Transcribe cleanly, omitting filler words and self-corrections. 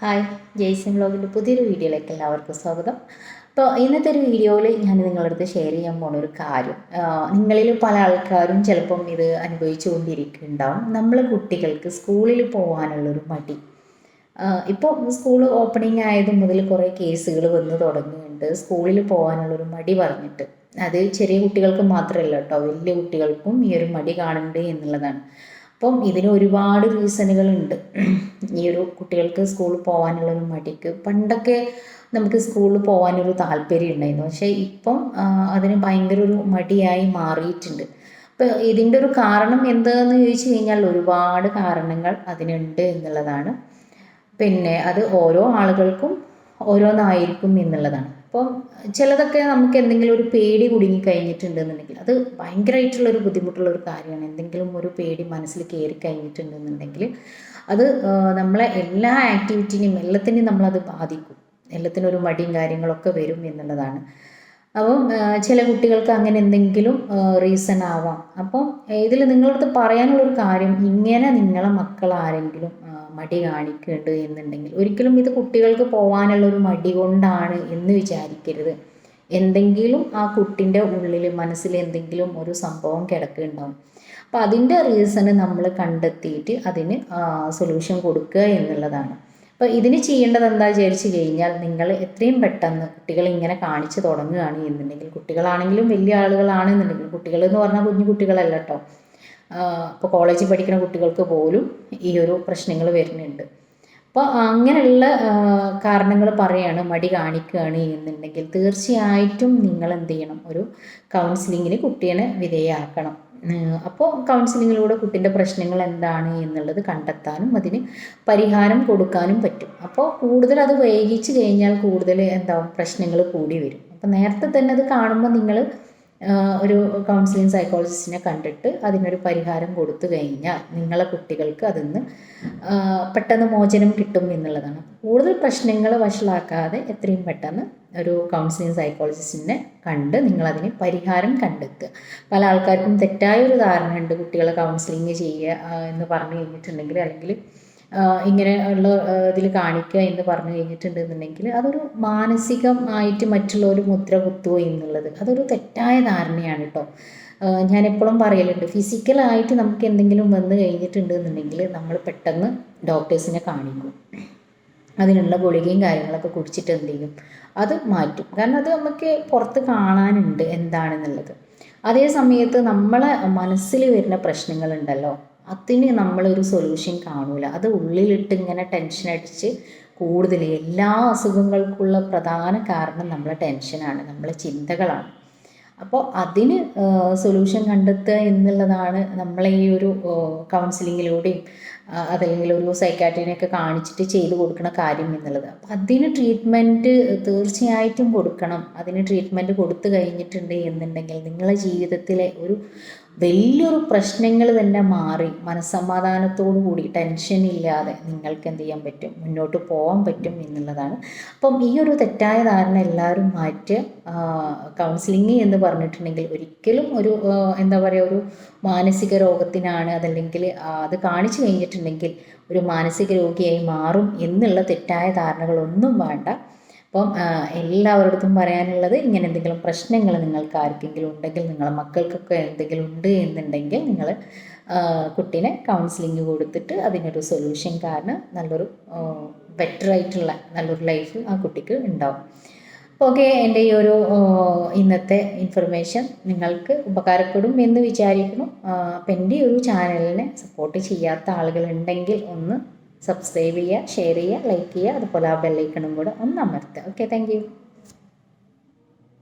Hi, ജെയ്സിൻ വ്ലോഗിൻ്റെ പുതിയൊരു വീഡിയോയിലേക്ക് എല്ലാവർക്കും സ്വാഗതം. അപ്പോൾ ഇന്നത്തെ ഒരു വീഡിയോയിൽ ഞാൻ നിങ്ങളുടെ അടുത്ത് ഷെയർ ചെയ്യാൻ പോകുന്ന ഒരു കാര്യം, നിങ്ങളിൽ പല ആൾക്കാരും ചിലപ്പം ഇത് അനുഭവിച്ചുകൊണ്ടിരിക്കുന്നുണ്ടാവും. നമ്മൾ കുട്ടികൾക്ക് സ്കൂളിൽ പോകാനുള്ളൊരു മടി. ഇപ്പോൾ സ്കൂൾ ഓപ്പണിംഗ് ആയത് മുതൽ കുറേ കേസുകൾ വന്ന് തുടങ്ങുന്നുണ്ട് സ്കൂളിൽ പോകാനുള്ളൊരു മടി പറഞ്ഞിട്ട്. അത് ചെറിയ കുട്ടികൾക്ക് മാത്രമല്ല കേട്ടോ, വലിയ കുട്ടികൾക്കും ഈ ഒരു മടി കാണുന്നുണ്ട് എന്നുള്ളതാണ്. അപ്പം ഇതിന് ഒരുപാട് റീസണുകളുണ്ട്. ഈ ഒരു കുട്ടികൾക്ക് സ്കൂളിൽ പോകാനുള്ളൊരു മടിക്ക് പണ്ടൊക്കെ നമുക്ക് സ്കൂളിൽ പോകാനൊരു താല്പര്യം ഉണ്ടായിരുന്നു, പക്ഷേ ഇപ്പം അതിന് ഭയങ്കര ഒരു മടിയായി മാറിയിട്ടുണ്ട്. അപ്പോൾ ഇതിൻ്റെ ഒരു കാരണം എന്താണെന്ന് ചോദിച്ചു കഴിഞ്ഞാൽ ഒരുപാട് കാരണങ്ങൾ അതിനുണ്ട് എന്നുള്ളതാണ്. പിന്നെ അത് ഓരോ ആളുകൾക്കും ഓരോന്നായിരിക്കും എന്നുള്ളതാണ്. അപ്പം ചിലതൊക്കെ നമുക്ക് എന്തെങ്കിലും ഒരു പേടി കുടുങ്ങി കഴിഞ്ഞിട്ടുണ്ടെന്നുണ്ടെങ്കിൽ അത് ഭയങ്കരമായിട്ടുള്ളൊരു ബുദ്ധിമുട്ടുള്ളൊരു കാര്യമാണ്. എന്തെങ്കിലും ഒരു പേടി മനസ്സിൽ കയറി കഴിഞ്ഞിട്ടുണ്ടെന്നുണ്ടെങ്കിൽ അത് നമ്മളെ എല്ലാ ആക്ടിവിറ്റിനെയും എല്ലാത്തിനെയും നമ്മളത് ബാധിക്കും. എല്ലാത്തിനും ഒരു മടിയും കാര്യങ്ങളൊക്കെ വരും എന്നുള്ളതാണ്. അപ്പം ചില കുട്ടികൾക്ക് അങ്ങനെ എന്തെങ്കിലും റീസൺ ആവാം. അപ്പം ഇതിൽ നിങ്ങളടുത്ത് പറയാനുള്ളൊരു കാര്യം, ഇങ്ങനെ നിങ്ങളെ മക്കൾ ആരെങ്കിലും മടി കാണിക്കുന്നുണ്ട് എന്നുണ്ടെങ്കിൽ ഒരിക്കലും ഇത് കുട്ടികൾക്ക് പോകാനുള്ളൊരു മടി കൊണ്ടാണ് എന്ന് വിചാരിക്കരുത്. എന്തെങ്കിലും ആ കുട്ടിൻ്റെ ഉള്ളിൽ മനസ്സിൽ എന്തെങ്കിലും ഒരു സംഭവം കിടക്കുന്നുണ്ടാവും. അപ്പം അതിൻ്റെ റീസണ് നമ്മൾ കണ്ടെത്തിയിട്ട് അതിന് സൊല്യൂഷൻ കൊടുക്കുക എന്നുള്ളതാണ്. അപ്പോൾ ഇതിന് ചെയ്യേണ്ടത് എന്താ വിചാരിച്ചു കഴിഞ്ഞാൽ, നിങ്ങൾ എത്രയും പെട്ടെന്ന് കുട്ടികൾ ഇങ്ങനെ കാണിച്ചു തുടങ്ങുകയാണ് എന്നുണ്ടെങ്കിൽ, കുട്ടികളാണെങ്കിലും വലിയ ആളുകളാണെന്നുണ്ടെങ്കിലും, കുട്ടികൾ എന്ന് പറഞ്ഞാൽ കുഞ്ഞു കുട്ടികളല്ല കേട്ടോ, ഇപ്പോൾ കോളേജിൽ പഠിക്കുന്ന കുട്ടികൾക്ക് പോലും ഈ ഒരു പ്രശ്നങ്ങൾ വരുന്നുണ്ട്. അപ്പോൾ അങ്ങനെയുള്ള കാരണങ്ങൾ പറയാണ് മടി കാണിക്കുകയാണ് എന്നുണ്ടെങ്കിൽ തീർച്ചയായിട്ടും നിങ്ങൾ എന്ത് ചെയ്യണം, ഒരു കൗൺസിലിങ്ങിന് കുട്ടീനെ വിധേയമാക്കണം. അപ്പോൾ കൗൺസിലിങ്ങിലൂടെ കുട്ടീൻ്റെ പ്രശ്നങ്ങൾ എന്താണ് എന്നുള്ളത് കണ്ടെത്താനും അതിന് പരിഹാരം കൊടുക്കാനും പറ്റും. അപ്പോൾ കൂടുതൽ അത് വൈകിച്ച് കഴിഞ്ഞാൽ കൂടുതൽ എന്താവും, പ്രശ്നങ്ങൾ കൂടി വരും. അപ്പോൾ നേരത്തെ തന്നെ അത് കാണുമ്പോൾ നിങ്ങൾ ഒരു കൗൺസിലിംഗ് സൈക്കോളജിസ്റ്റിനെ കണ്ടിട്ട് അതിനൊരു പരിഹാരം കൊടുത്തു കഴിഞ്ഞാൽ നിങ്ങളെ കുട്ടികൾക്ക് അതിൽ നിന്ന് പെട്ടെന്ന് മോചനം കിട്ടും എന്നുള്ളതാണ്. കൂടുതൽ പ്രശ്നങ്ങൾ വഷളാക്കാതെ എത്രയും പെട്ടെന്ന് ഒരു കൗൺസിലിംഗ് സൈക്കോളജിസ്റ്റിനെ കണ്ട് നിങ്ങളതിന് പരിഹാരം കണ്ടെത്തുക. പല ആൾക്കാർക്കും തെറ്റായൊരു ധാരണയുണ്ട്, കുട്ടികളെ കൗൺസിലിംഗ് ചെയ്യുക എന്ന് പറഞ്ഞു കഴിഞ്ഞിട്ടുണ്ടെങ്കിൽ, അല്ലെങ്കിൽ ഇങ്ങനെ ഉള്ള ഇതിൽ കാണിക്കുക എന്ന് പറഞ്ഞു കഴിഞ്ഞിട്ടുണ്ടെന്നുണ്ടെങ്കിൽ അതൊരു മാനസികമായിട്ട് മറ്റുള്ളവർ മുദ്ര കുത്തുക എന്നുള്ളത് അതൊരു തെറ്റായ ധാരണയാണ് കേട്ടോ. ഞാനെപ്പോഴും പറയലുണ്ട്, ഫിസിക്കലായിട്ട് നമുക്ക് എന്തെങ്കിലും വന്നു കഴിഞ്ഞിട്ടുണ്ടെന്നുണ്ടെങ്കിൽ നമ്മൾ പെട്ടെന്ന് ഡോക്ടേഴ്സിനെ കാണിക്കും. അതിനുള്ള ഗുളികയും കാര്യങ്ങളൊക്കെ കുടിച്ചിട്ട് എന്ത് ചെയ്യും, അത് മാറ്റും. കാരണം അത് നമുക്ക് പുറത്ത് കാണാനുണ്ട് എന്താണെന്നുള്ളത്. അതേ സമയത്ത് നമ്മളെ മനസ്സിൽ വരുന്ന പ്രശ്നങ്ങളുണ്ടല്ലോ, അതിന് നമ്മളൊരു സൊല്യൂഷൻ കാണൂല. അത് ഉള്ളിലിട്ട് ഇങ്ങനെ ടെൻഷൻ അടിച്ച് കൂടുതൽ എല്ലാ അസുഖങ്ങൾക്കുള്ള പ്രധാന കാരണം നമ്മളെ ടെൻഷനാണ്, നമ്മളെ ചിന്തകളാണ്. അപ്പോൾ അതിന് സൊല്യൂഷൻ കണ്ടെത്തുക എന്നുള്ളതാണ് നമ്മളെ ഈ ഒരു കൗൺസിലിങ്ങിലൂടെയും അതല്ലെങ്കിൽ ഒരു സൈക്കാട്രിനെയൊക്കെ കാണിച്ചിട്ട് ചെയ്ത് കൊടുക്കുന്ന കാര്യം എന്നുള്ളത്. അപ്പം അതിന് ട്രീറ്റ്മെൻറ്റ് തീർച്ചയായിട്ടും കൊടുക്കണം. അതിന് ട്രീറ്റ്മെൻറ്റ് കൊടുത്തു കഴിഞ്ഞിട്ടുണ്ട് എന്നുണ്ടെങ്കിൽ നിങ്ങളുടെ ജീവിതത്തിലെ ഒരു വലിയൊരു പ്രശ്നങ്ങൾ തന്നെ മാറി മനസ്സമാധാനത്തോടു കൂടി ടെൻഷൻ ഇല്ലാതെ നിങ്ങൾക്ക് എന്ത് ചെയ്യാൻ പറ്റും, മുന്നോട്ട് പോകാൻ പറ്റും എന്നുള്ളതാണ്. അപ്പം ഈ ഒരു തെറ്റായ ധാരണ എല്ലാവരും മാറ്റുക. കൗൺസിലിംഗ് എന്ന് പറഞ്ഞിട്ടുണ്ടെങ്കിൽ ഒരിക്കലും ഒരു എന്താ പറയുക, ഒരു മാനസിക രോഗത്തിനാണ്, അതല്ലെങ്കിൽ അത് കാണിച്ചു കഴിഞ്ഞിട്ടുണ്ടെങ്കിൽ ഒരു മാനസിക രോഗിയായി മാറും എന്നുള്ള തെറ്റായ ധാരണകളൊന്നും വേണ്ട. അപ്പം എല്ലാവരോടും പറയാനുള്ളത്, ഇങ്ങനെ എന്തെങ്കിലും പ്രശ്നങ്ങൾ നിങ്ങൾക്ക് ആർക്കെങ്കിലും ഉണ്ടെങ്കിൽ, നിങ്ങളെ മക്കൾക്കൊക്കെ എന്തെങ്കിലും ഉണ്ട് എന്നുണ്ടെങ്കിൽ നിങ്ങൾ കുട്ടീനെ കൗൺസിലിംഗ് കൊടുത്തിട്ട് അതിനൊരു സൊല്യൂഷൻ കാരണം നല്ലൊരു ബെറ്ററായിട്ടുള്ള നല്ലൊരു ലൈഫ് ആ കുട്ടിക്ക് ഉണ്ടാവും. ഓക്കെ, എൻ്റെ ഈ ഒരു ഇന്നത്തെ ഇൻഫർമേഷൻ നിങ്ങൾക്ക് ഉപകാരപ്പെടും എന്ന് വിചാരിക്കുന്നു. അപ്പം എൻ്റെ ഒരു ചാനലിനെ സപ്പോർട്ട് ചെയ്യാത്ത ആളുകളുണ്ടെങ്കിൽ ഒന്ന് സബ്സ്ക്രൈബ് ചെയ്യുക, ഷെയർ ചെയ്യുക, ലൈക്ക് ചെയ്യുക, അതുപോലെ ആ ബെല്ലൈക്കണും കൂടെ ഒന്ന് അമർത്തുക. Okay, thank you.